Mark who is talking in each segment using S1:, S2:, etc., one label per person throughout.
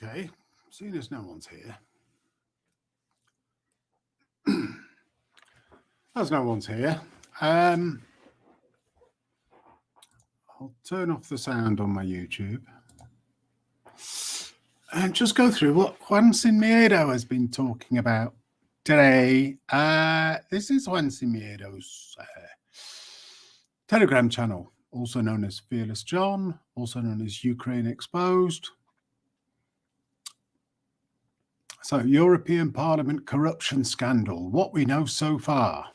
S1: Okay, seeing as no one's here. As no one's here, I'll turn off the sound on my YouTube and just go through what Juan Sin Miedo has been talking about today. This is Juan Sin Miedo's Telegram channel, also known as Fearless John, also known as Ukraine Exposed. So, European Parliament corruption scandal, what we know so far.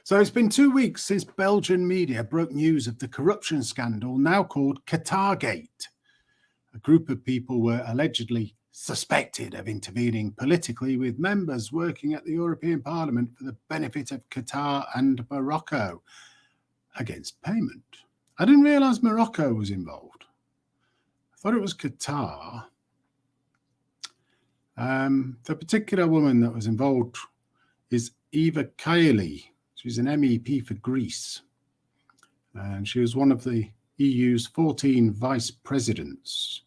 S1: So it's been 2 weeks since Belgian media broke news of the corruption scandal now called Qatargate. A group of people were allegedly suspected of intervening politically with members working at the European Parliament for the benefit of Qatar and Morocco against payment. I didn't realise Morocco was involved. I thought it was Qatar. The particular woman that was involved is Eva Kaili. She's an MEP for Greece, and she was one of the EU's 14 vice presidents.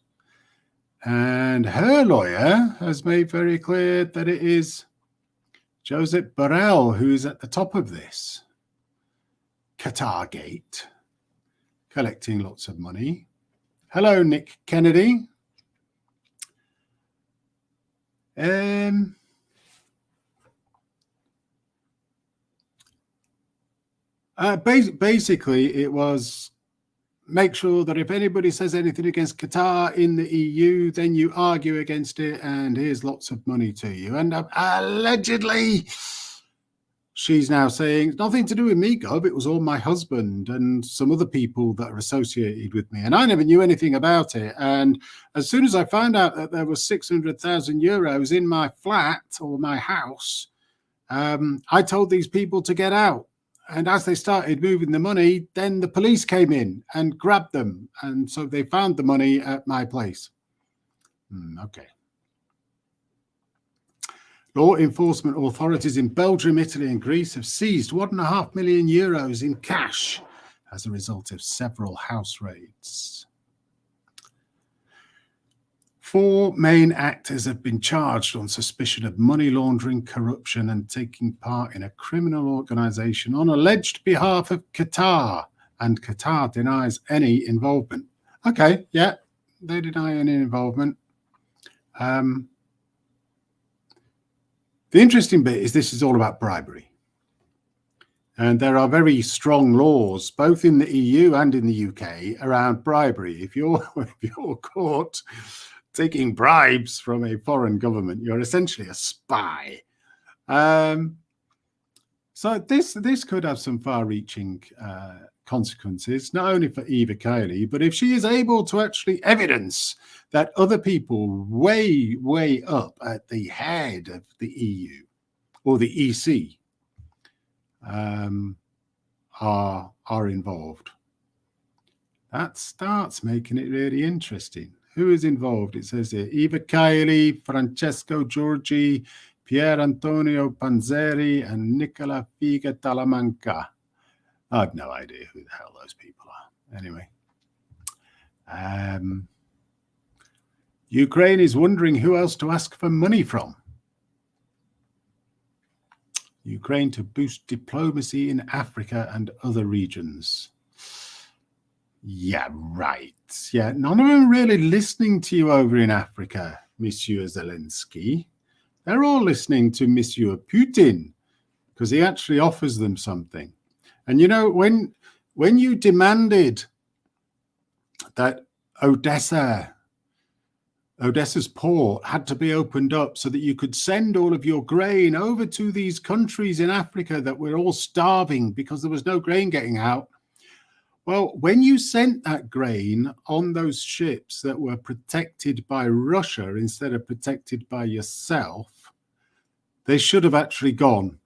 S1: And her lawyer has made very clear that it is Josep Borrell who is at the top of this Qatargate, collecting lots of money. Hello, Nick Kennedy. Basically, it was make sure that if anybody says anything against Qatar in the EU, then you argue against it, and here's lots of money to you. And allegedly, she's now saying, nothing to do with me, Gov. It was all my husband and some other people that are associated with me. And I never knew anything about it. And as soon as I found out that there was 600,000 euros in my flat or my house, I told these people to get out. And as they started moving the money, then the police came in and grabbed them. And so they found the money at my place. Okay. Law enforcement authorities in Belgium, Italy and Greece have seized 1.5 million euros in cash as a result of several house raids. 4 main actors have been charged on suspicion of money laundering, corruption and taking part in a criminal organisation on alleged behalf of Qatar, and Qatar denies any involvement. Okay, yeah, they deny any involvement. The interesting bit is this is all about bribery. And there are very strong laws, both in the EU and in the UK, around bribery. If you're caught taking bribes from a foreign government, you're essentially a spy. So this could have some far-reaching consequences, not only for Eva Kaili, but if she is able to actually evidence that other people way up at the head of the EU or the EC are involved, that starts making it really interesting. Who is involved? It says here, Eva Kaili, Francesco Giorgi, Pier Antonio Panzeri, and Nicola Figa Talamanca. I have no idea who the hell those people are. Anyway. Ukraine is wondering who else to ask for money from. Ukraine to boost diplomacy in Africa and other regions. Yeah, right. Yeah, none of them are really listening to you over in Africa, Monsieur Zelensky. They're all listening to Monsieur Putin because he actually offers them something. And, you know, when you demanded that Odessa's port had to be opened up so that you could send all of your grain over to these countries in Africa that were all starving because there was no grain getting out. Well, when you sent that grain on those ships that were protected by Russia instead of protected by yourself, they should have actually gone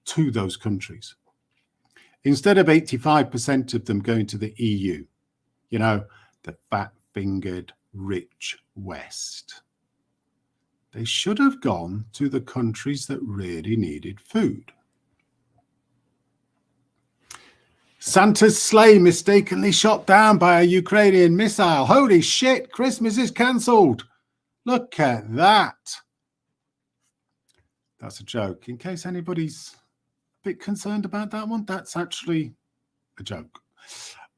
S1: to those countries. Instead of 85% of them going to the EU, you know, the fat-fingered rich West. They should have gone to the countries that really needed food. Santa's sleigh mistakenly shot down by a Ukrainian missile. Holy shit, Christmas is cancelled. Look at that. That's a joke. In case anybody's a bit concerned about that one, that's actually a joke.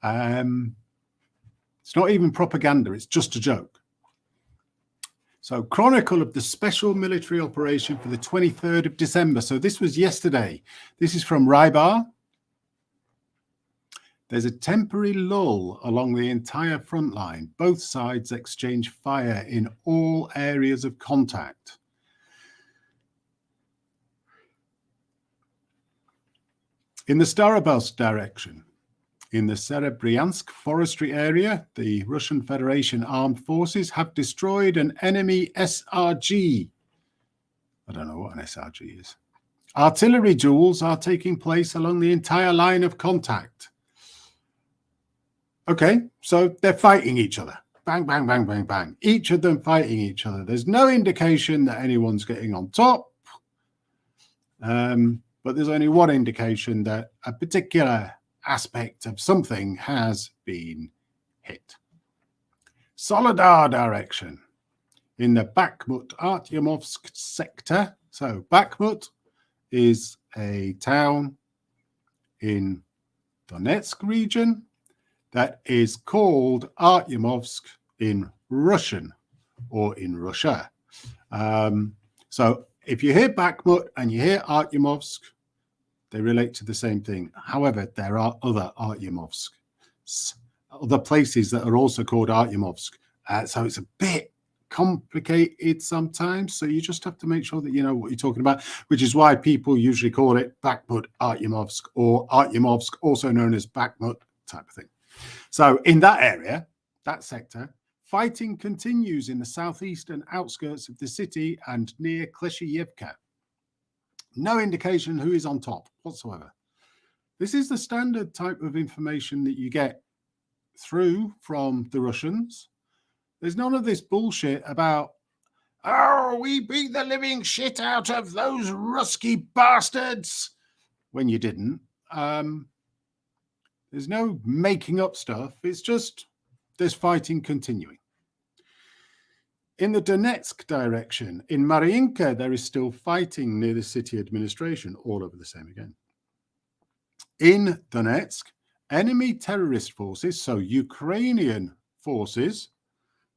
S1: It's not even propaganda, it's just a joke. So, chronicle of the special military operation for the 23rd of December. So this was yesterday. This is from Rybar. There's a temporary lull along the entire front line. Both sides exchange fire in all areas of contact. In the Starobelsk direction, in the Serebryansk forestry area, the Russian Federation armed forces have destroyed an enemy SRG. I don't know what an SRG is. Artillery duels are taking place along the entire line of contact. Okay, so they're fighting each other. Bang, bang, bang, bang, bang. Each of them fighting each other. There's no indication that anyone's getting on top. But there's only one indication that a particular aspect of something has been hit. Solidar direction. In the Bakhmut-Artyomovsk sector. So Bakhmut is a town in Donetsk region that is called Artyomovsk in Russian or in Russia. So if you hear Bakhmut and you hear Artyomovsk, they relate to the same thing. However, there are other Artyomovsks, other places that are also called Artyomovsk. So it's a bit complicated sometimes. So you just have to make sure that you know what you're talking about, which is why people usually call it Bakhmut Artyomovsk or Artyomovsk, also known as Bakhmut type of thing. So in that area, that sector, fighting continues in the southeastern outskirts of the city and near Klesheyevka. No indication who is on top whatsoever. This is the standard type of information that you get through from the Russians. There's none of this bullshit about, oh, we beat the living shit out of those Rusky bastards, when you didn't. There's no making up stuff. It's just there's fighting continuing. In the Donetsk direction, in Mariinka, there is still fighting near the city administration, all over the same again. In Donetsk, enemy terrorist forces, so Ukrainian forces,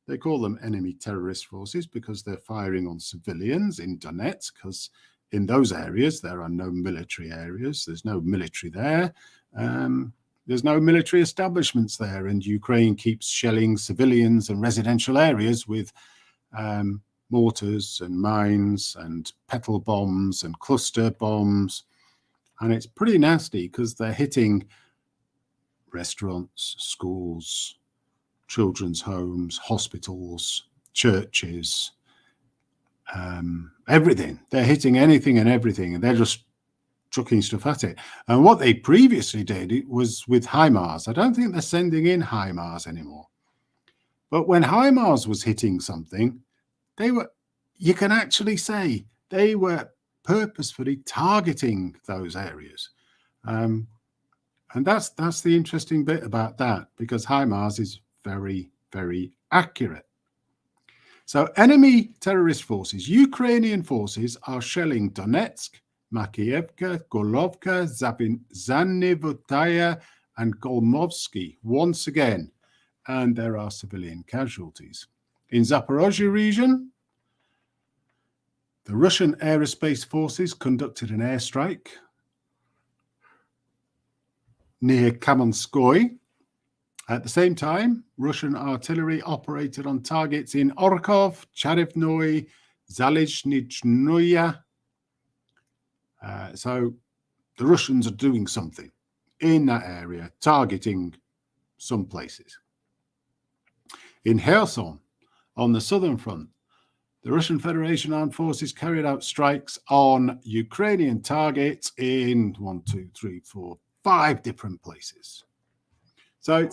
S1: they call them enemy terrorist forces because they're firing on civilians in Donetsk, because in those areas, there are no military areas. There's no military there. There's no military establishments there, and Ukraine keeps shelling civilians and residential areas with mortars and mines and petal bombs and cluster bombs. And it's pretty nasty because they're hitting restaurants, schools, children's homes, hospitals, churches, everything. They're hitting anything and everything, and they're just chucking stuff at it. And what they previously did, it was with HIMARS. I don't think they're sending in HIMARS anymore. But when HIMARS was hitting something, you can actually say they were purposefully targeting those areas. And that's the interesting bit about that, because HIMARS is very, very accurate. So enemy terrorist forces, Ukrainian forces, are shelling Donetsk, Makiivka, Golovka, Zanivotaya, and Golmovsky once again, and there are civilian casualties. In Zaporozhye region, the Russian aerospace forces conducted an airstrike near Kamenskoye. At the same time, Russian artillery operated on targets in Orkhov, Charevnoye, Zalizhnaya. So the Russians are doing something in that area, targeting some places. In Kherson, on the southern front, the Russian Federation Armed Forces carried out strikes on Ukrainian targets in 5 different places. So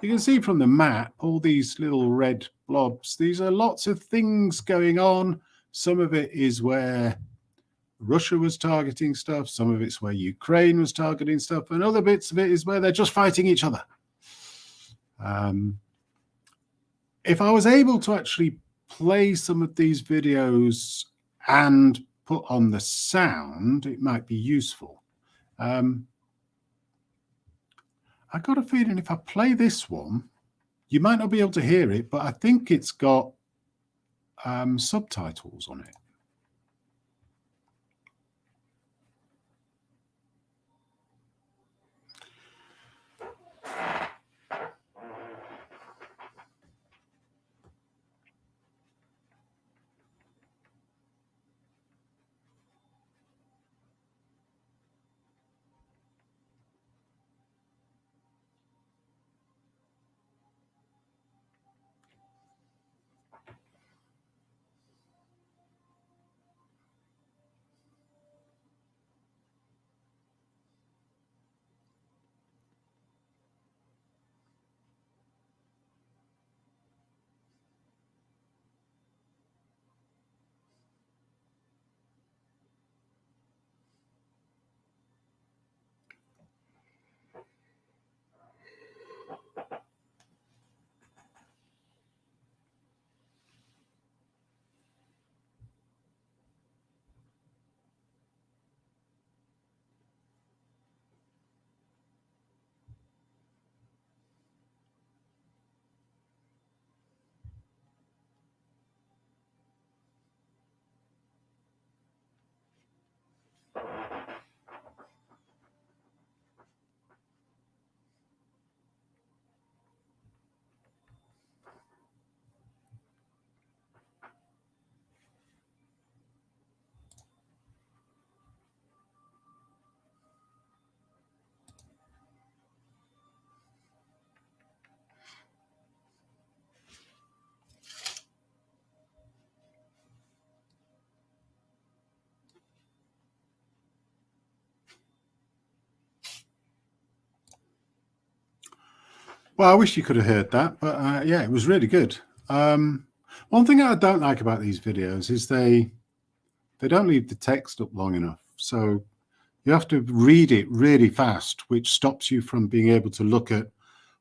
S1: you can see from the map all these little red blobs. These are lots of things going on. Some of it is where Russia was targeting stuff. Some of it's where Ukraine was targeting stuff. And other bits of it is where they're just fighting each other. If I was able to actually play some of these videos and put on the sound, it might be useful. I got a feeling if I play this one, you might not be able to hear it, but I think it's got subtitles on it. Well, I wish you could have heard that, but yeah, it was really good. One thing I don't like about these videos is they don't leave the text up long enough. So you have to read it really fast, which stops you from being able to look at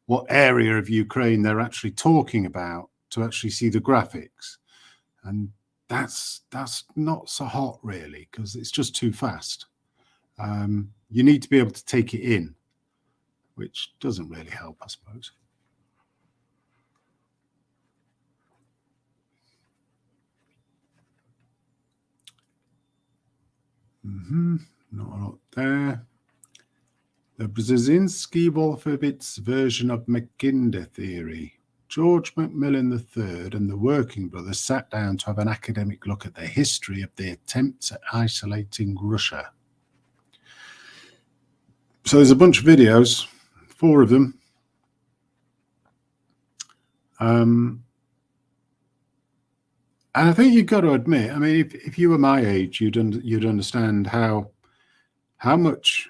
S1: what area of Ukraine they're actually talking about to actually see the graphics. And that's not so hot, really, because it's just too fast. You need to be able to take it in, which doesn't really help, I suppose. Not a lot there. The Brzezinski-Wolfowitz version of Mackinder theory. George Macmillan III and the Working Brothers sat down to have an academic look at the history of the attempts at isolating Russia. So there's a bunch of videos, 4 of them. And I think you've got to admit, I mean, if you were my age, you'd understand how much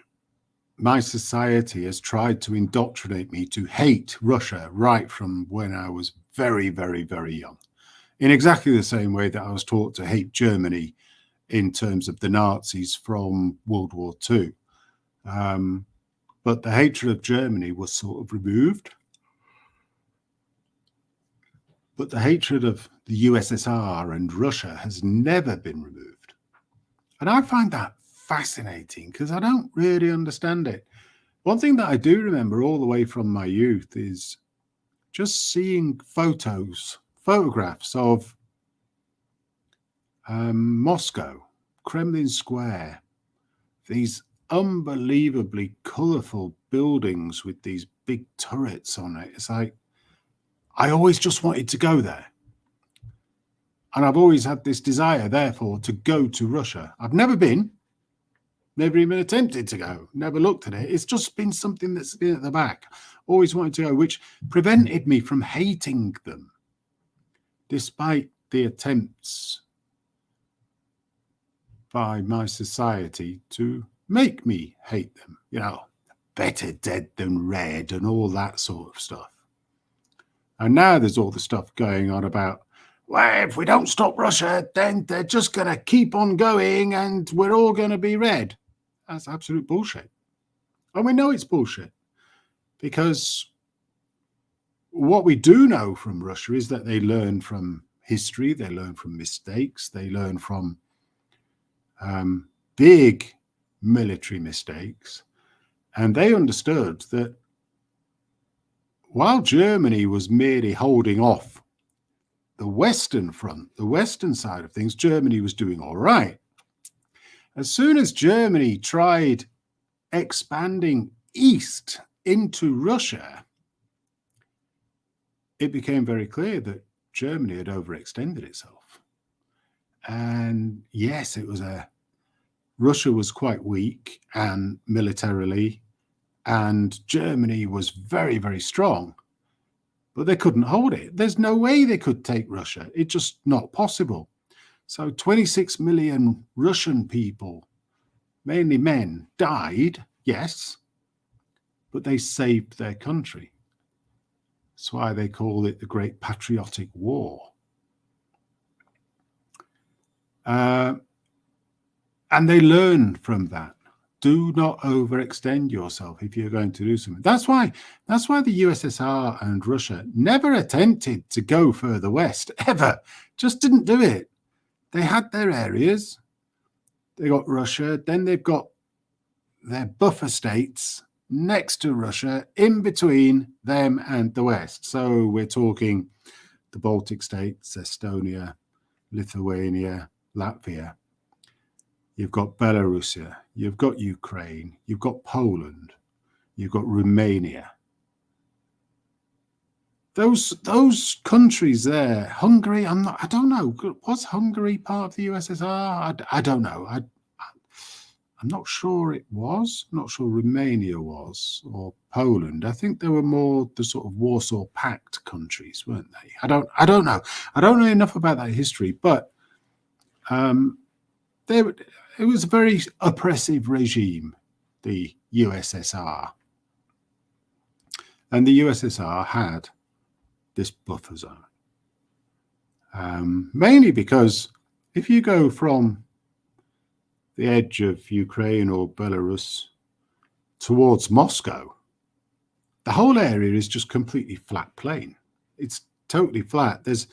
S1: my society has tried to indoctrinate me to hate Russia right from when I was very, very, very young, in exactly the same way that I was taught to hate Germany in terms of the Nazis from World War II. But the hatred of Germany was sort of removed. But the hatred of the USSR and Russia has never been removed. And I find that fascinating because I don't really understand it. One thing that I do remember all the way from my youth is just seeing photographs of Moscow, Kremlin Square, these unbelievably colourful buildings with these big turrets on it. It's like, I always just wanted to go there. And I've always had this desire, therefore, to go to Russia. I've never been, never even attempted to go, never looked at it. It's just been something that's been at the back. Always wanted to go, which prevented me from hating them, despite the attempts by my society to make me hate them. You know, better dead than red and all that sort of stuff. And now there's all the stuff going on about well, if we don't stop Russia, then they're just going to keep on going and we're all going to be red. That's absolute bullshit. And we know it's bullshit because what we do know from Russia is that they learn from history, they learn from mistakes, they learn from big military mistakes. And they understood that while Germany was merely holding off the Western front, the Western side of things, Germany was doing all right. As soon as Germany tried expanding east into Russia, it became very clear that Germany had overextended itself. And yes, Russia was quite weak and militarily, and Germany was very, very strong, but they couldn't hold it. There's no way they could take Russia. It's just not possible. So 26 million Russian people, mainly men, died, yes, but they saved their country. That's why they call it the Great Patriotic War. And they learn from that. Do not overextend yourself if you're going to do something. That's why the USSR and Russia never attempted to go further west, ever. Just didn't do it. They had their areas. They got Russia. Then they've got their buffer states next to Russia, in between them and the West. So we're talking the Baltic states, Estonia, Lithuania, Latvia. You've got Belarus, you've got Ukraine, you've got Poland, you've got Romania. Those countries there, Hungary, I don't know. Was Hungary part of the USSR? I don't know. I'm not sure it was. I'm not sure Romania was, or Poland. I think they were more the sort of Warsaw Pact countries, weren't they? I don't know. I don't know enough about that history, but it was a very oppressive regime, the USSR. And the USSR had this buffer zone. Mainly because if you go from the edge of Ukraine or Belarus towards Moscow, the whole area is just completely flat plain. It's totally flat. There's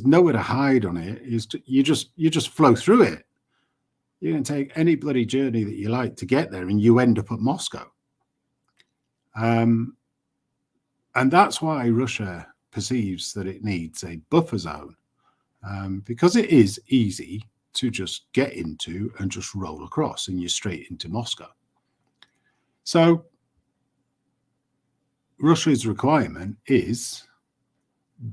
S1: nowhere to hide on it. You just flow through it. You can take any bloody journey that you like to get there, and you end up at Moscow. And that's why Russia perceives that it needs a buffer zone, because it is easy to just get into and just roll across, and you're straight into Moscow. So Russia's requirement is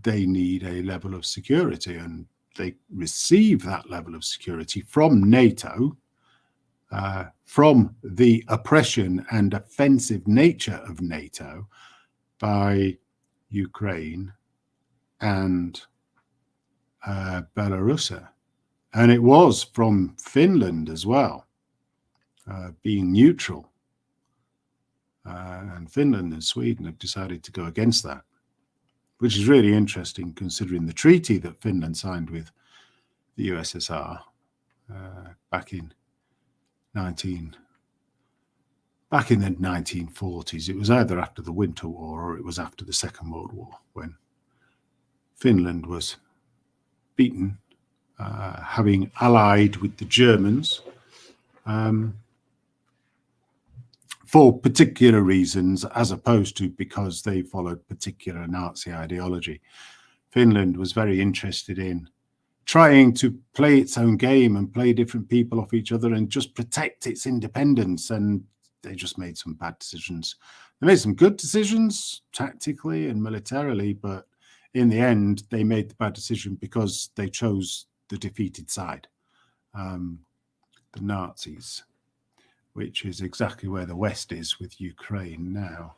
S1: they need a level of security, and they receive that level of security from NATO, from the oppression and offensive nature of NATO by Ukraine and Belarus. And it was from Finland as well, being neutral. And Finland and Sweden have decided to go against that, which is really interesting considering the treaty that Finland signed with the USSR back in the 1940s. It was either after the Winter War or it was after the Second World War, when Finland was beaten, having allied with the Germans for particular reasons, as opposed to because they followed particular Nazi ideology. Finland was very interested in trying to play its own game and play different people off each other and just protect its independence. And they just made some bad decisions. They made some good decisions tactically and militarily, but in the end, they made the bad decision because they chose the defeated side, the Nazis, which is exactly where the West is with Ukraine now,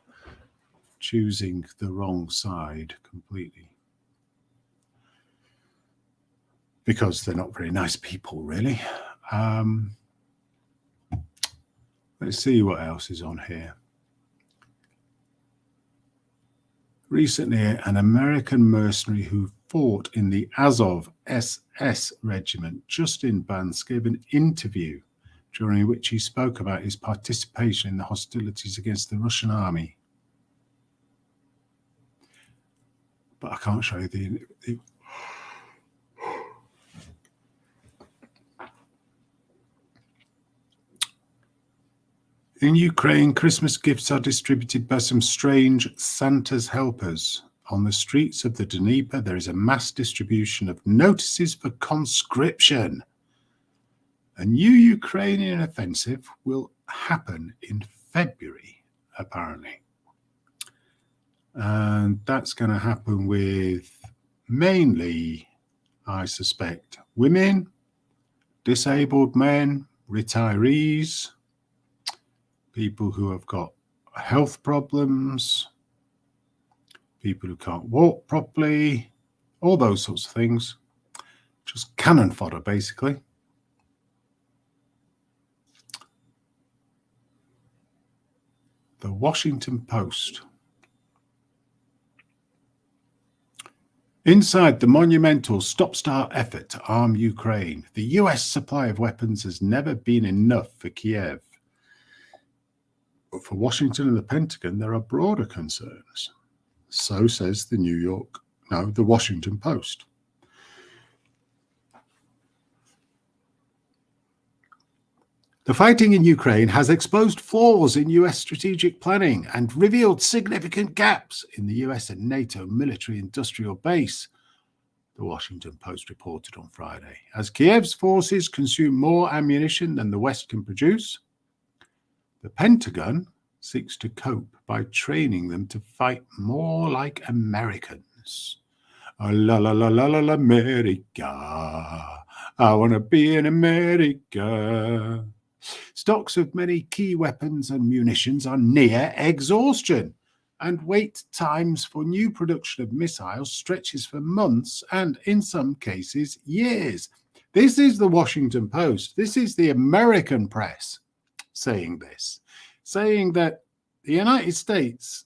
S1: choosing the wrong side completely. Because they're not very nice people, really. Let's see what else is on here. Recently, an American mercenary who fought in the Azov SS regiment, Justin Banks, gave an interview during which he spoke about his participation in the hostilities against the Russian army. But I can't show you the In Ukraine, Christmas gifts are distributed by some strange Santa's helpers. On the streets of the Dnieper, there is a mass distribution of notices for conscription. A new Ukrainian offensive will happen in February, apparently. And that's going to happen with mainly, I suspect, women, disabled men, retirees, people who have got health problems, people who can't walk properly, all those sorts of things. Just cannon fodder, basically. The Washington Post. Inside the monumental stop-start effort to arm Ukraine, the US supply of weapons has never been enough for Kiev. But for Washington and the Pentagon, there are broader concerns. So says the Washington Post. The fighting in Ukraine has exposed flaws in US strategic planning and revealed significant gaps in the US and NATO military-industrial base, the Washington Post reported on Friday. As Kiev's forces consume more ammunition than the West can produce, the Pentagon seeks to cope by training them to fight more like Americans. Oh, la la la la la America. I want to be in America. Stocks of many key weapons and munitions are near exhaustion, and wait times for new production of missiles stretches for months and, in some cases, years. This is the Washington Post. This is the American press saying this, saying that the United States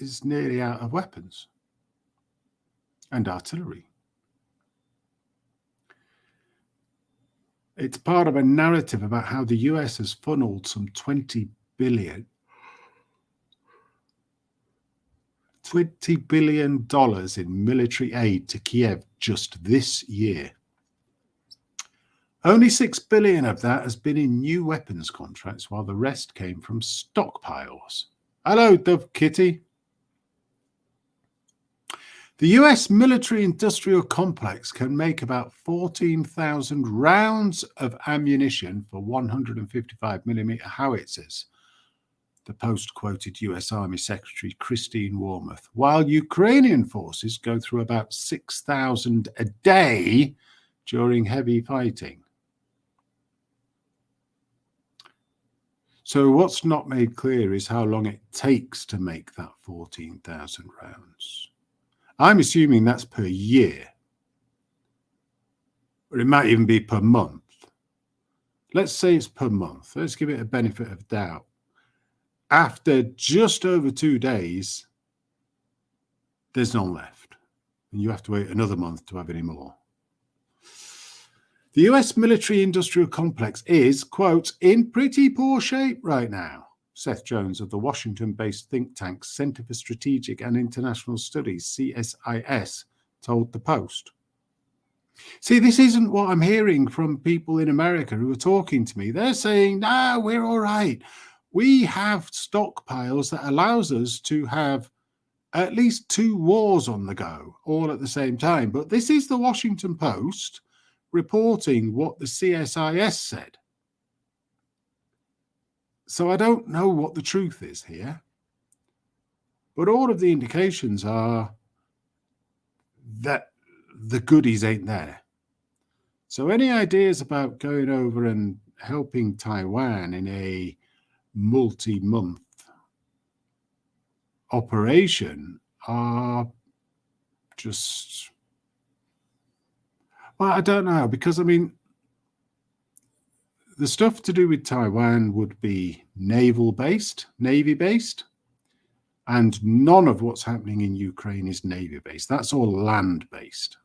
S1: is nearly out of weapons and artillery. It's part of a narrative about how the US has funneled some $20 billion in military aid to Kiev just this year. Only $6 billion of that has been in new weapons contracts, while the rest came from stockpiles. Hello, Dove Kitty. The US military-industrial complex can make about 14,000 rounds of ammunition for 155mm howitzers, the Post quoted US Army Secretary Christine Wormuth, while Ukrainian forces go through about 6,000 a day during heavy fighting. So what's not made clear is how long it takes to make that 14,000 rounds. I'm assuming that's per year, or it might even be per month. Let's say it's per month. Let's give it a benefit of doubt. After just over 2 days, there's none left, and you have to wait another month to have any more. The US military-industrial complex is, quote, in pretty poor shape right now, Seth Jones of the Washington-based think tank Center for Strategic and International Studies, CSIS, told the Post. See, this isn't what I'm hearing from people in America who are talking to me. They're saying, no, we're all right. We have stockpiles that allows us to have at least 2 wars on the go, all at the same time. But this is the Washington Post reporting what the CSIS said. So I don't know what the truth is here. But all of the indications are that the goodies ain't there. So any ideas about going over and helping Taiwan in a multi-month operation are just, well, I don't know, because I mean, the stuff to do with Taiwan would be naval-based, Navy-based. And none of what's happening in Ukraine is Navy-based. That's all land-based.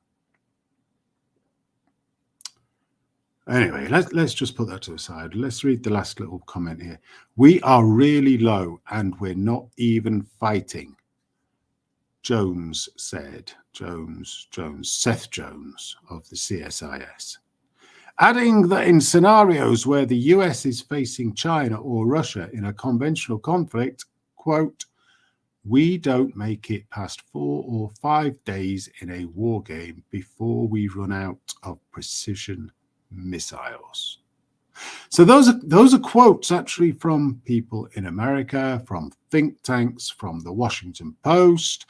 S1: Anyway, let's just put that to the side. Let's read the last little comment here. We are really low and we're not even fighting, Jones said. Seth Jones of the CSIS. Adding that in scenarios where the US is facing China or Russia in a conventional conflict, quote, we don't make it past 4 or 5 days in a war game before we run out of precision missiles. So those are quotes actually from people in America, from think tanks, from the Washington Post,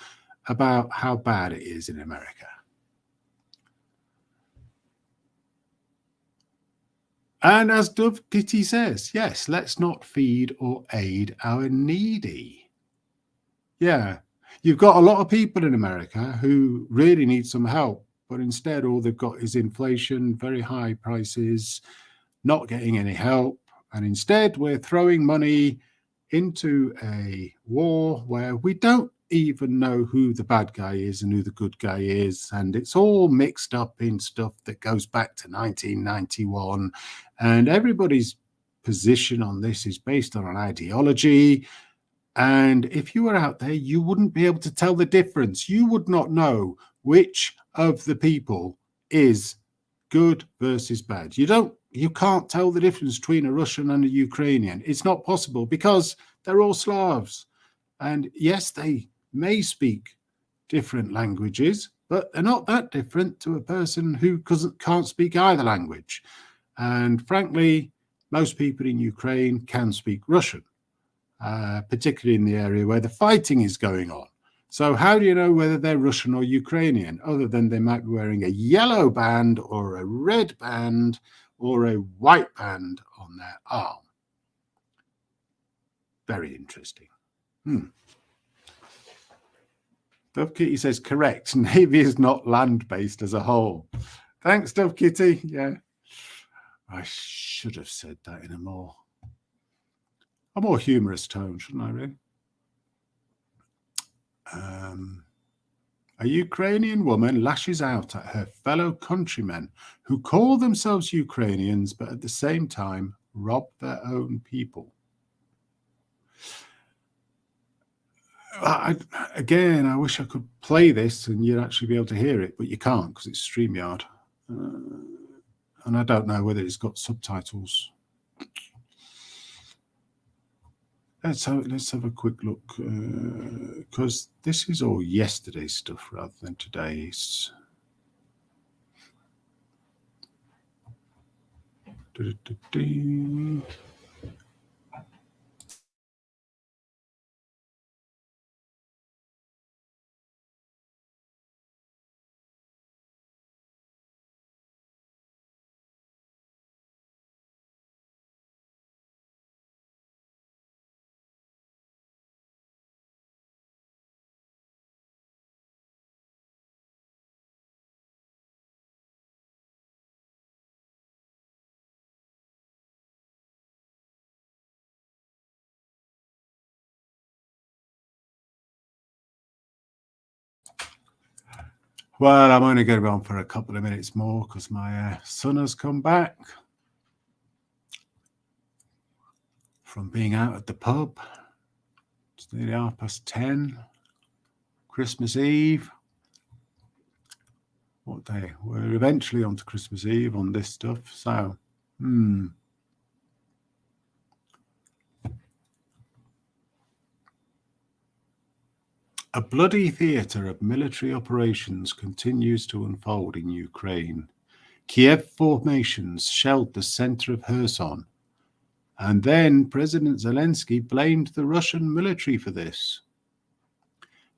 S1: about how bad it is in America. And as Dove Kitty says, yes, let's not feed or aid our needy. Yeah, you've got a lot of people in America who really need some help, but instead all they've got is inflation, very high prices, not getting any help. And instead we're throwing money into a war where we don't even know who the bad guy is and who the good guy is. And it's all mixed up in stuff that goes back to 1991. And everybody's position on this is based on an ideology. And if you were out there, you wouldn't be able to tell the difference. You would not know which of the people is good versus bad. You can't tell the difference between a Russian and a Ukrainian. It's not possible because they're all Slavs. And yes, they may speak different languages, but they're not that different to a person who can't speak either language. And frankly, most people in Ukraine can speak Russian, particularly in the area where the fighting is going on. So how do you know whether they're Russian or Ukrainian, other than they might be wearing a yellow band or a red band or a white band on their arm? Very interesting. Dove Kitty says, correct. Navy is not land-based as a whole. Thanks, Dove Kitty. Yeah. I should have said that in a more humorous tone, shouldn't I, really? A Ukrainian woman lashes out at her fellow countrymen who call themselves Ukrainians, but at the same time rob their own people. Again, I wish I could play this and you'd actually be able to hear it, but you can't because it's StreamYard. And I don't know whether it's got subtitles. Let's have a quick look, because this is all yesterday's stuff rather than today's. Well, I'm only going to be on for a couple of minutes more because my son has come back from being out at the pub. It's nearly 10:30. Christmas Eve. What day? We're eventually on to Christmas Eve on this stuff. So, A bloody theatre of military operations continues to unfold in Ukraine. Kiev formations shelled the center of Kherson, and then President Zelensky blamed the Russian military for this.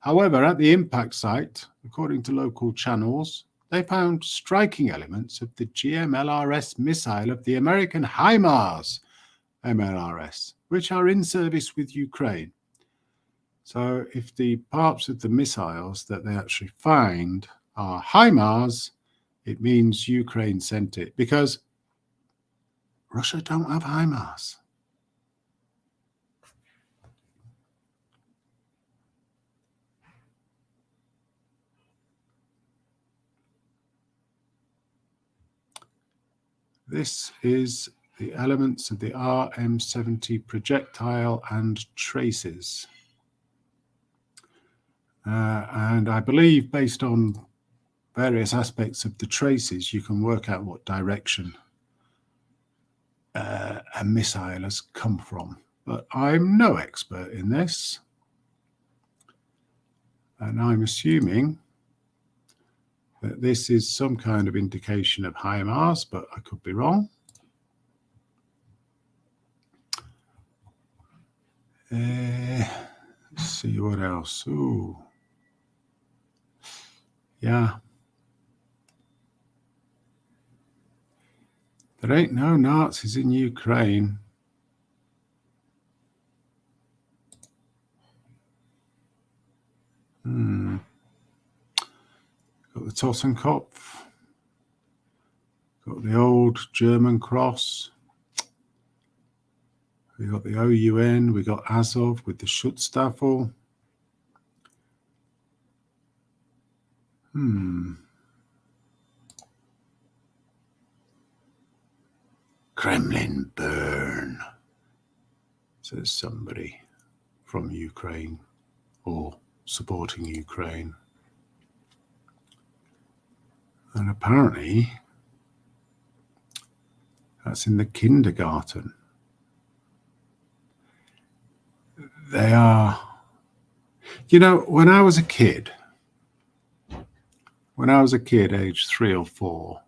S1: However, at the impact site, according to local channels, they found striking elements of the GMLRS missile of the American HIMARS MLRS, which are in service with Ukraine. So if the parts of the missiles that they actually find are HIMARS, it means Ukraine sent it, because Russia don't have HIMARS. This is the elements of the RM-70 projectile and traces. And I believe based on various aspects of the traces, you can work out what direction a missile has come from. But I'm no expert in this. And I'm assuming that this is some kind of indication of HIMARS, but I could be wrong. Let's see what else. Ooh. Yeah. There ain't no Nazis in Ukraine. Got the Totenkopf. Got the old German cross. We got the OUN. We got Azov with the Schutzstaffel. Kremlin burn, says somebody from Ukraine or supporting Ukraine. And apparently that's in the kindergarten. They are, you know, when I was a kid, aged 3 or 4,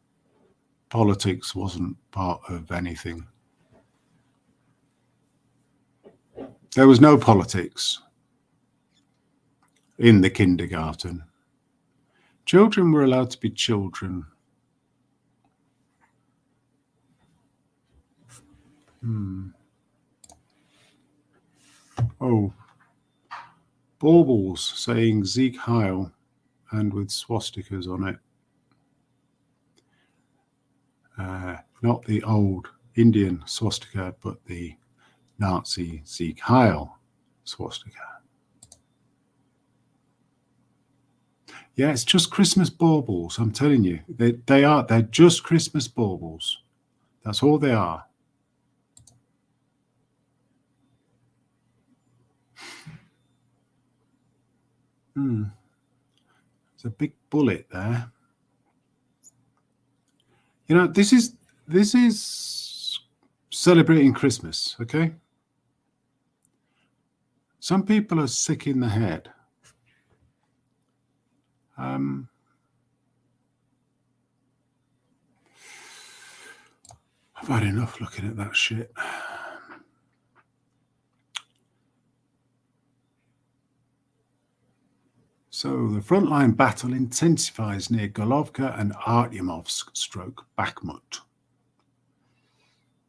S1: politics wasn't part of anything. There was no politics in the kindergarten. Children were allowed to be children. Oh, baubles saying Sieg Heil and with swastikas on it. Not the old Indian swastika, but the Nazi Sieg Heil swastika. Yeah, it's just Christmas baubles, I'm telling you. They're just Christmas baubles. That's all they are. There's a big bullet there. You know, this is celebrating Christmas, okay? Some people are sick in the head. I've had enough looking at that shit. So the frontline battle intensifies near Golovka and Artyomovsk / Bakhmut.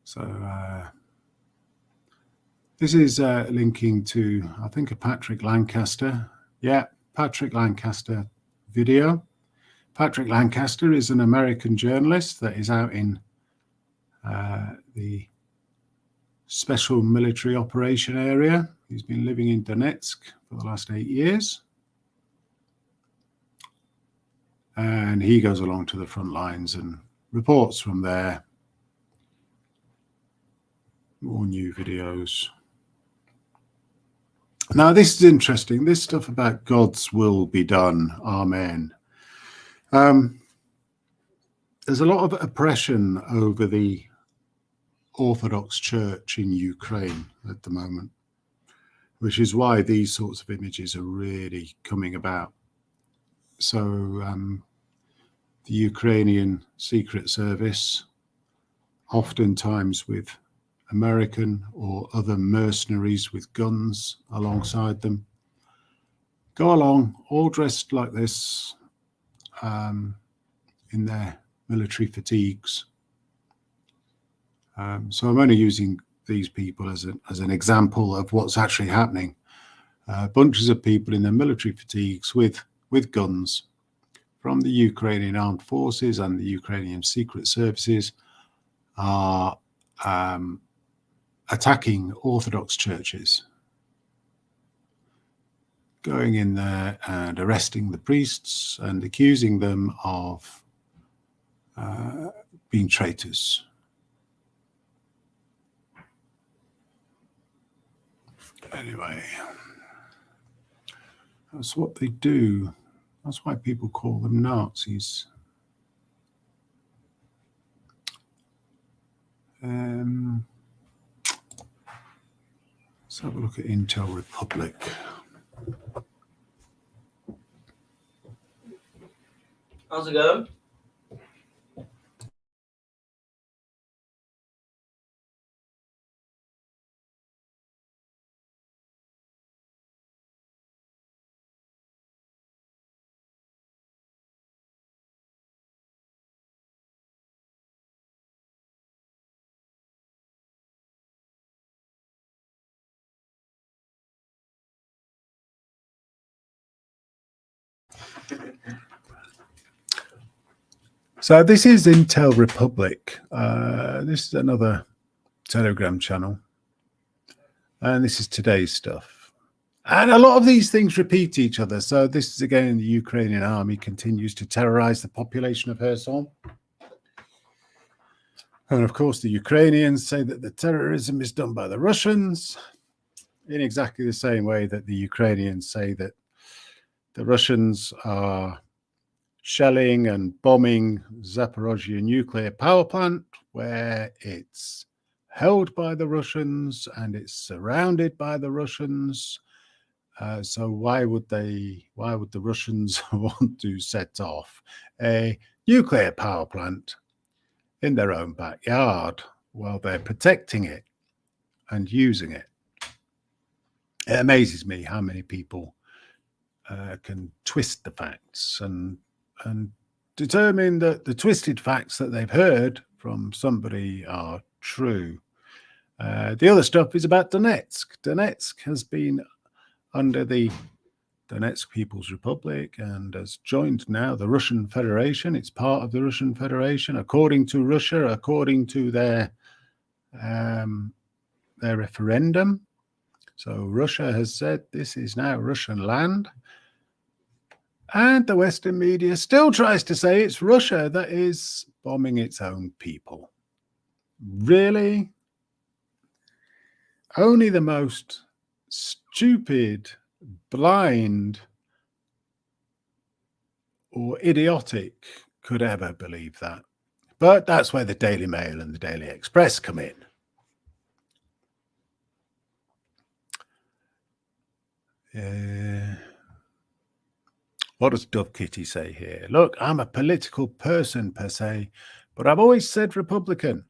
S1: So this is linking to, I think, a Patrick Lancaster. Yeah, Patrick Lancaster video. Patrick Lancaster is an American journalist that is out in the special military operation area. He's been living in Donetsk for the last 8 years. And he goes along to the front lines and reports from there. More new videos. Now, this is interesting. This stuff about God's will be done. Amen. There's a lot of oppression over the Orthodox Church in Ukraine at the moment, which is why these sorts of images are really coming about. So the Ukrainian Secret Service, oftentimes with American or other mercenaries with guns alongside them, go along all dressed like this in their military fatigues. So I'm only using these people as an example of what's actually happening. Bunches of people in their military fatigues with guns from the Ukrainian armed forces and the Ukrainian secret services are attacking Orthodox churches, going in there and arresting the priests and accusing them of being traitors Anyway, that's what they do. That's why people call them Nazis. Let's have a look at Intel Republic.
S2: How's it going?
S1: So this is Intel Republic. This is another Telegram channel. And this is today's stuff. And a lot of these things repeat each other. So this is again, the Ukrainian army continues to terrorize the population of Kherson. And of course, the Ukrainians say that the terrorism is done by the Russians in exactly the same way that the Ukrainians say that the Russians are shelling and bombing Zaporozhye nuclear power plant, where it's held by the Russians and it's surrounded by the Russians. So why would the Russians want to set off a nuclear power plant in their own backyard while they're protecting it and using it? It amazes me how many people can twist the facts and determine that the twisted facts that they've heard from somebody are true. The other stuff is about Donetsk. Donetsk has been under the Donetsk People's Republic and has joined now the Russian Federation. It's part of the Russian Federation, according to Russia, according to their referendum. So Russia has said this is now Russian land. And the Western media still tries to say it's Russia that is bombing its own people. Really? Only the most stupid, blind, or idiotic could ever believe that. But that's where the Daily Mail and the Daily Express come in. What does Dove Kitty say here? Look, I'm a political person per se, but I've always said Republican.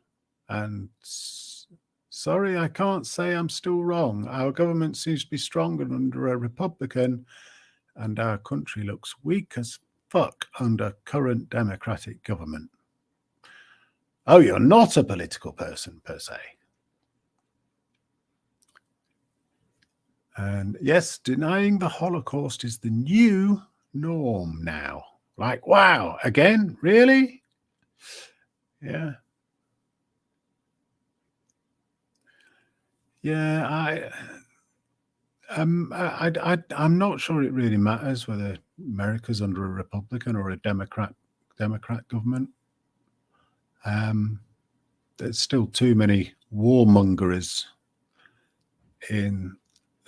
S1: And sorry, I can't say I'm still wrong. Our government seems to be stronger under a Republican, and our country looks weak as fuck under current democratic government. Oh, you're not a political person per se. And yes, denying the Holocaust is the new norm now. Like, wow, again, really? Yeah. Yeah, I'm not sure it really matters whether America's under a Republican or a Democrat government. There's still too many warmongers in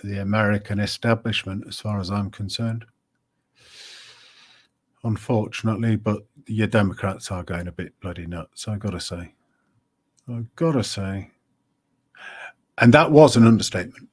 S1: the American establishment, as far as I'm concerned. Unfortunately, but your Democrats are going a bit bloody nuts, I've got to say. And that was an understatement.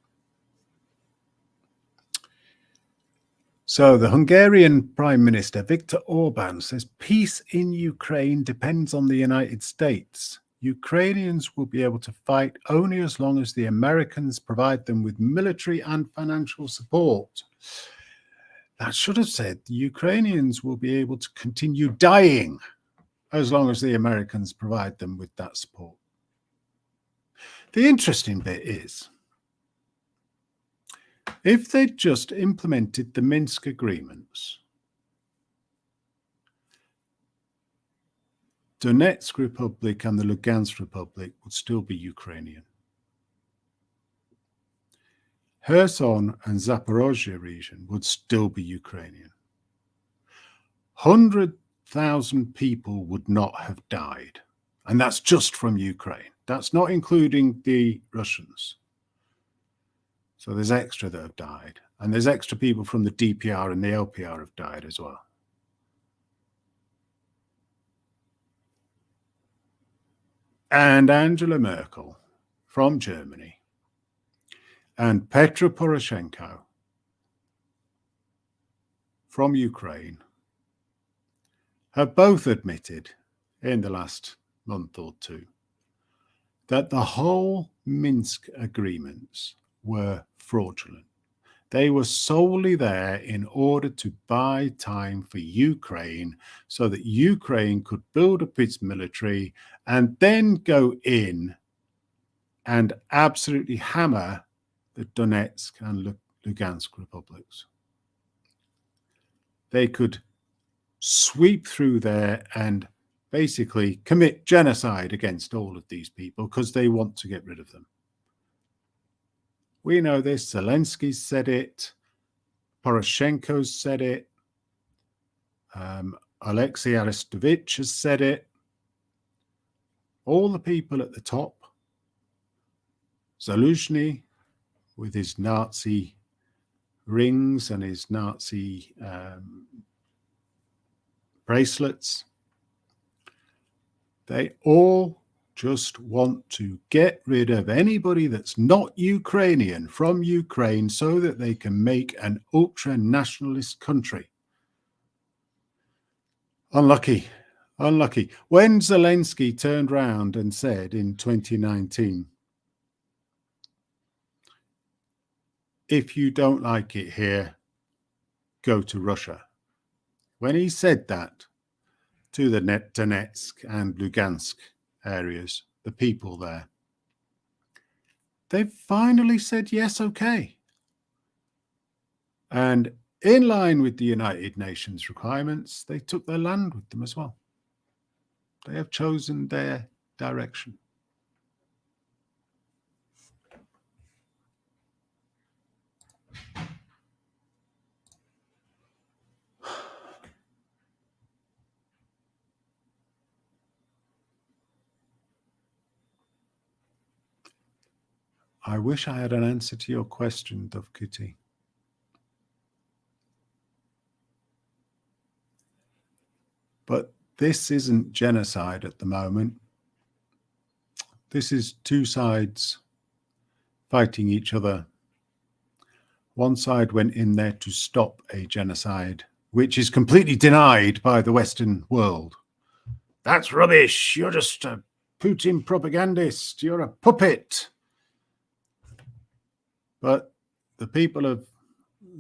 S1: So the Hungarian Prime Minister Viktor Orban says peace in Ukraine depends on the United States. Ukrainians will be able to fight only as long as the Americans provide them with military and financial support. That should have said the Ukrainians will be able to continue dying as long as the Americans provide them with that support. The interesting bit is, if they'd just implemented the Minsk agreements, Donetsk Republic and the Lugansk Republic would still be Ukrainian. Kherson and Zaporozhye region would still be Ukrainian. 100,000 people would not have died. And that's just from Ukraine. That's not including the Russians. So there's extra that have died. And there's extra people from the DPR and the LPR have died as well. And Angela Merkel from Germany and Petro Poroshenko from Ukraine have both admitted in the last month or two that the whole Minsk agreements were fraudulent. They were solely there in order to buy time for Ukraine so that Ukraine could build up its military and then go in and absolutely hammer the Donetsk and Lugansk republics. They could sweep through there and basically commit genocide against all of these people because they want to get rid of them. We know this. Zelensky said it. Poroshenko said it. Alexei Arestovich has said it. All the people at the top. Zaluzhny with his Nazi rings and his Nazi bracelets. They all just want to get rid of anybody that's not Ukrainian from Ukraine so that they can make an ultra-nationalist country. Unlucky, unlucky. When Zelensky turned round and said in 2019, if you don't like it here, go to Russia. When he said that to the Donetsk and Lugansk areas, the people there, they finally said, yes, okay. And in line with the United Nations requirements, they took their land with them as well. They have chosen their direction. I wish I had an answer to your question, Dovkuti. But this isn't genocide at the moment. This is two sides fighting each other. One side went in there to stop a genocide, which is completely denied by the Western world. That's rubbish. You're just a Putin propagandist. You're a puppet. But the people of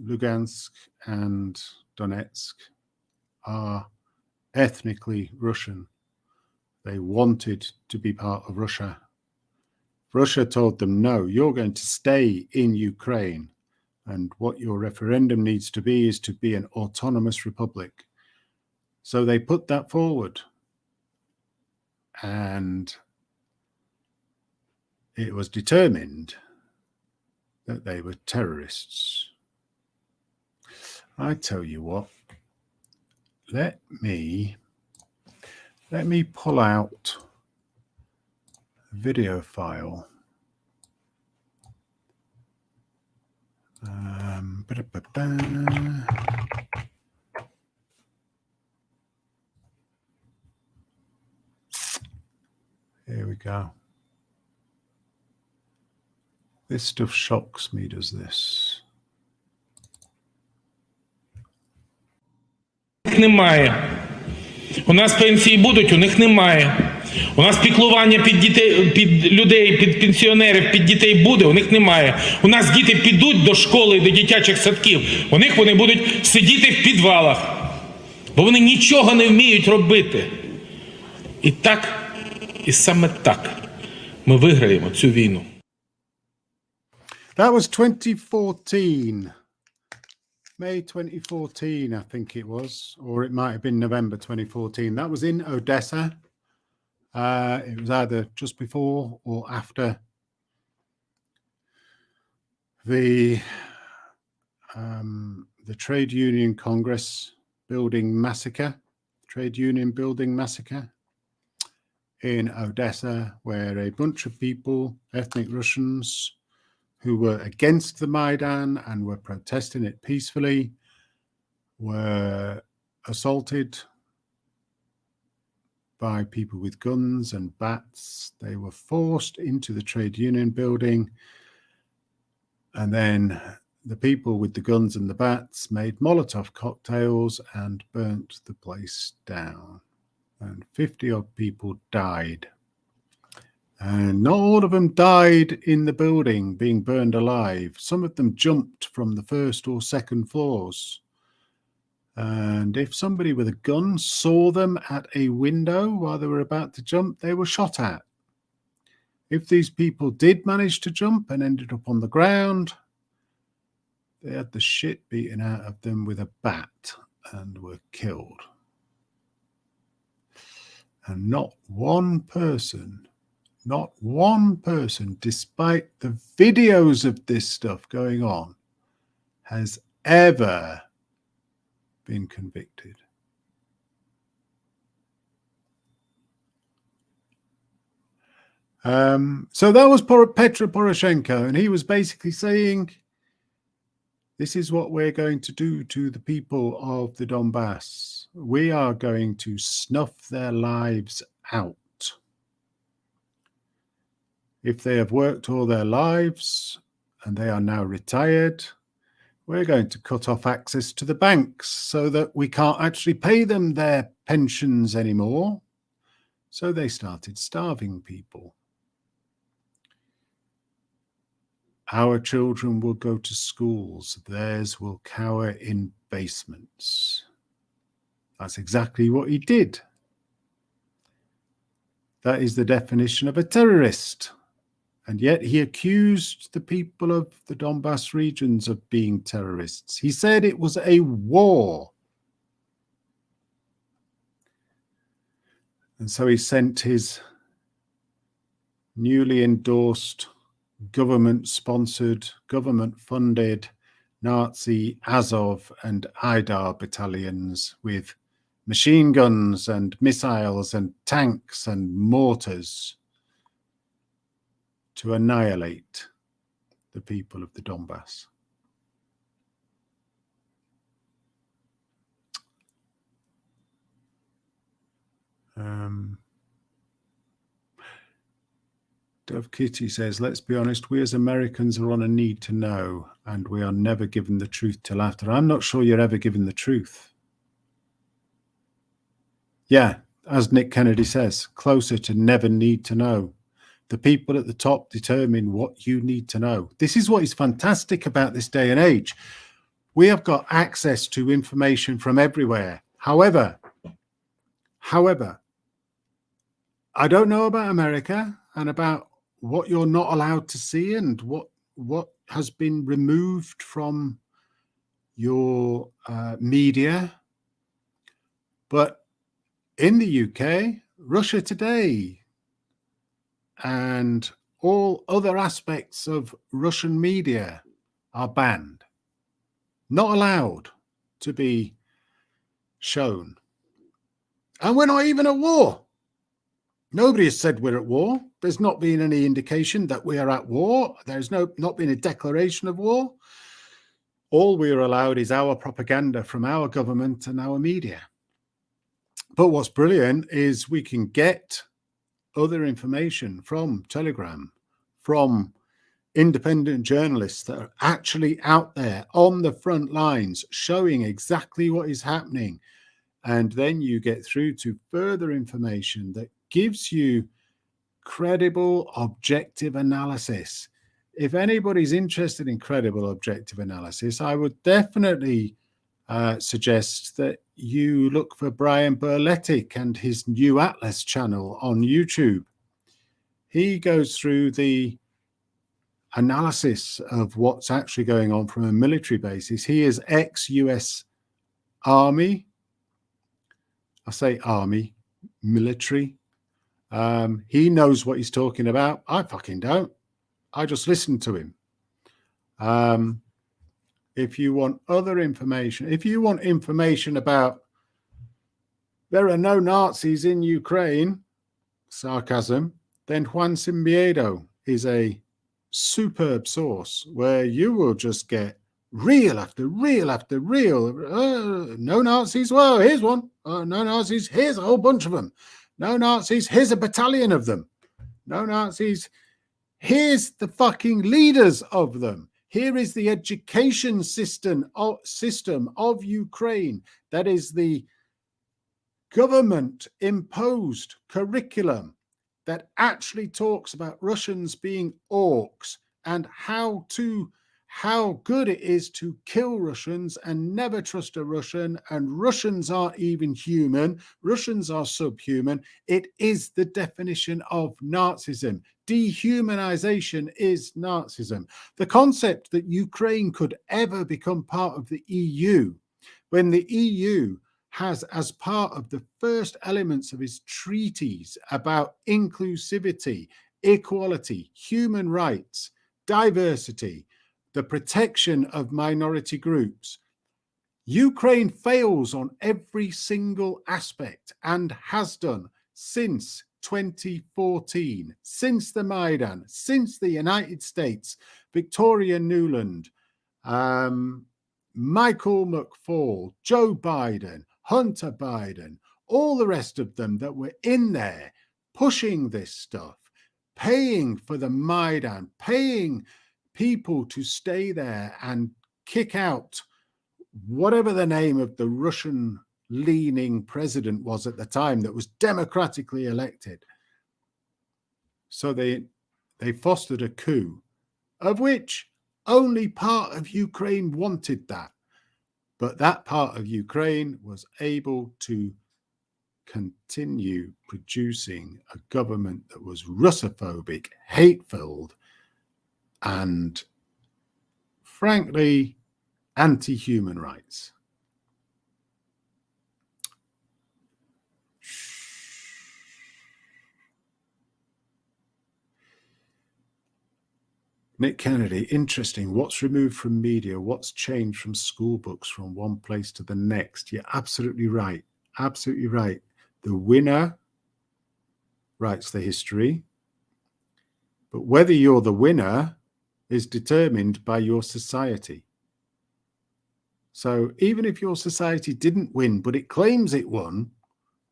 S1: Lugansk and Donetsk are ethnically Russian. They wanted to be part of Russia. Russia told them, no, you're going to stay in Ukraine. And what your referendum needs to be is to be an autonomous republic. So they put that forward. And it was determined that they were terrorists. I tell you what, let me pull out a video file. Here we go. This stuff shocks me, does this?
S3: Немає. У нас пенсії будуть, у них немає. У нас піклування під дітей, під людей, під пенсіонерів, під дітей буде, у них немає. У нас діти підуть до школи, до дитячих садків, у них вони будуть сидіти в підвалах, бо вони нічого не вміють робити. І так, і саме так ми виграємо цю війну.
S1: That was 2014. May 2014, I think it was, or it might have been November 2014. That was in Odessa. It was either just before or after the trade union Congress building massacre, trade union building massacre in Odessa, where a bunch of people, ethnic Russians, who were against the Maidan and were protesting it peacefully were assaulted by people with guns and bats. They were forced into the trade union building, and then the people with the guns and the bats made Molotov cocktails and burnt the place down. And 50-odd people died. And not all of them died in the building being burned alive. Some of them jumped from the first or second floors. And if somebody with a gun saw them at a window while they were about to jump, they were shot at. If these people did manage to jump and ended up on the ground, they had the shit beaten out of them with a bat and were killed. And not one person, despite the videos of this stuff going on, has ever been convicted. So that was Petro Poroshenko, and he was basically saying, this is what we're going to do to the people of the Donbass. We are going to snuff their lives out. If they have worked all their lives and they are now retired, we're going to cut off access to the banks so that we can't actually pay them their pensions anymore. So they started starving people. Our children will go to schools. Theirs will cower in basements. That's exactly what he did. That is the definition of a terrorist. And yet he accused the people of the Donbass regions of being terrorists. He said it was a war. And so he sent his newly endorsed, government-sponsored, government-funded Nazi Azov and Aidar battalions with machine guns and missiles and tanks and mortars to annihilate the people of the Donbass. Dove Kitty says, let's be honest, we as Americans are on a need to know, and we are never given the truth till after. I'm not sure you're ever given the truth. Yeah, as Nick Kennedy says, closer to never need to know. The people at the top determine what you need to know. This is what is fantastic about this day and age. We have got access to information from everywhere. However, I don't know about America and about what you're not allowed to see and what has been removed from your media. But in the UK, Russia Today and all other aspects of Russian media are banned, not allowed to be shown. And we're not even at war. Nobody has said we're at war. There's not been any indication that we are at war. There's not been a declaration of war. All we are allowed is our propaganda from our government and our media. But what's brilliant is we can get other information from Telegram, from independent journalists that are actually out there on the front lines showing exactly what is happening. And then you get through to further information that gives you credible, objective analysis. If anybody's interested in credible, objective analysis, I would definitely suggest that you look for Brian Berletic and his New Atlas channel on YouTube. He goes through the analysis of what's actually going on from a military basis. He is ex-US Army. I say Army, military. He knows what he's talking about. I fucking don't. I just listen to him. If you want other information, if you want information about there are no Nazis in Ukraine, sarcasm, then Juan Simbiedo is a superb source where you will just get reel after reel after reel. No Nazis. Well, here's one. No Nazis. Here's a whole bunch of them. No Nazis. Here's a battalion of them. No Nazis. Here's the fucking leaders of them. Here is the education system of Ukraine. That is the government imposed curriculum that actually talks about Russians being orcs and how good it is to kill Russians and never trust a Russian, and Russians aren't even human. Russians are subhuman. It is the definition of Nazism. Dehumanization is Nazism. The concept that Ukraine could ever become part of the EU, when the EU has, as part of the first elements of its treaties about inclusivity, equality, human rights, diversity, the protection of minority groups, Ukraine fails on every single aspect and has done since 2014, since the Maidan, since the United States, Victoria Nuland, Michael McFaul, Joe Biden, Hunter Biden, all the rest of them that were in there pushing this stuff, paying for the Maidan, paying people to stay there and kick out whatever the name of the Russian-leaning president was at the time that was democratically elected. So they fostered a coup, of which only part of Ukraine wanted that. But that part of Ukraine was able to continue producing a government that was Russophobic, hate-filled, and frankly, anti-human rights. Nick Kennedy, interesting. What's removed from media? What's changed from school books from one place to the next? You're absolutely right. Absolutely right. The winner writes the history, but whether you're the winner is determined by your society. So even if your society didn't win, but it claims it won,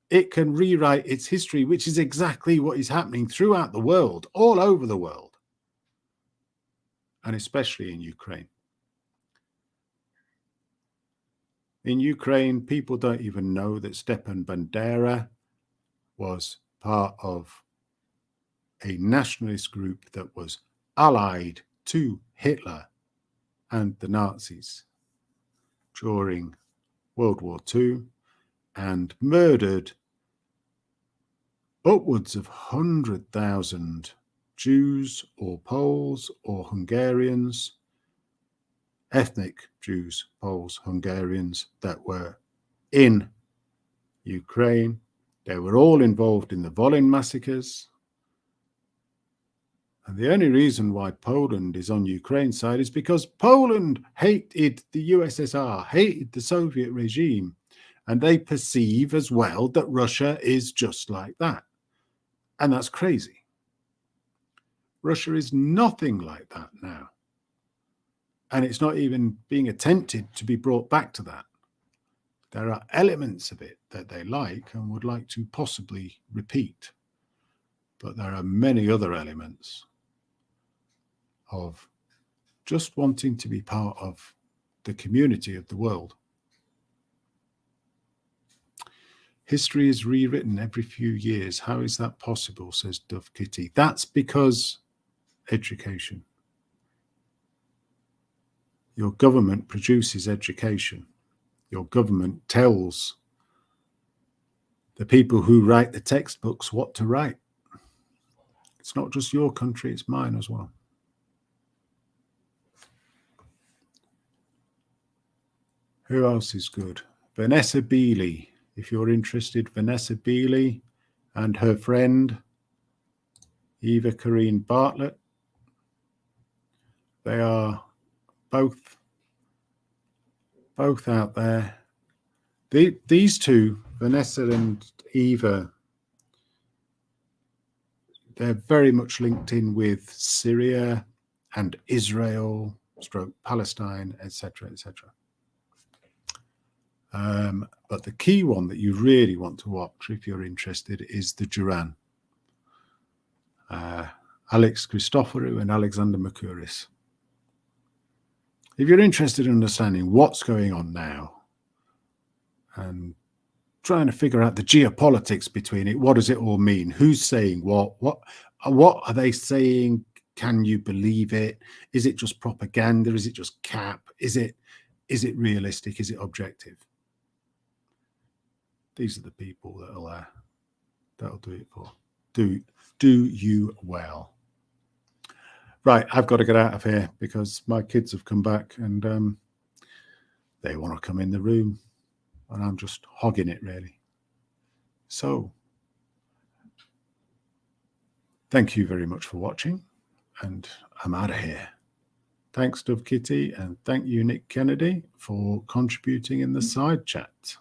S1: it can rewrite its history, which is exactly what is happening throughout the world, all over the world, and especially in Ukraine. In Ukraine, people don't even know that Stepan Bandera was part of a nationalist group that was allied to Hitler and the Nazis during World War II and murdered upwards of 100,000 Jews or Poles or Hungarians, ethnic Jews, Poles, Hungarians that were in Ukraine. They were all involved in the Volyn massacres. And the only reason why Poland is on Ukraine's side is because Poland hated the USSR, hated the Soviet regime, and they perceive as well that Russia is just like that. And that's crazy. Russia is nothing like that now. And it's not even being attempted to be brought back to that. There are elements of it that they like and would like to possibly repeat. But there are many other elements of just wanting to be part of the community of the world. History is rewritten every few years. How is that possible, says Dove Kitty? That's because education. Your government produces education. Your government tells the people who write the textbooks what to write. It's not just your country, it's mine as well. Who else is good? Vanessa Beeley. If you're interested, Vanessa Beeley and her friend Eva Karine Bartlett. They are both out there. These two, Vanessa and Eva, they're very much linked in with Syria and Israel, stroke Palestine, etc., etc. But the key one that you really want to watch, if you're interested, is the Duran. Alex Christoforou and Alexander Mercouris. If you're interested in understanding what's going on now and trying to figure out the geopolitics between it, what does it all mean? Who's saying what are they saying? Can you believe it? Is it just propaganda? Is it just cap? Is it realistic? Is it objective? These are the people that'll do it for. Do you well. Right, I've got to get out of here because my kids have come back and they want to come in the room and I'm just hogging it really. So, thank you very much for watching and I'm out of here. Thanks, Dove Kitty, and thank you, Nick Kennedy, for contributing in the side chat.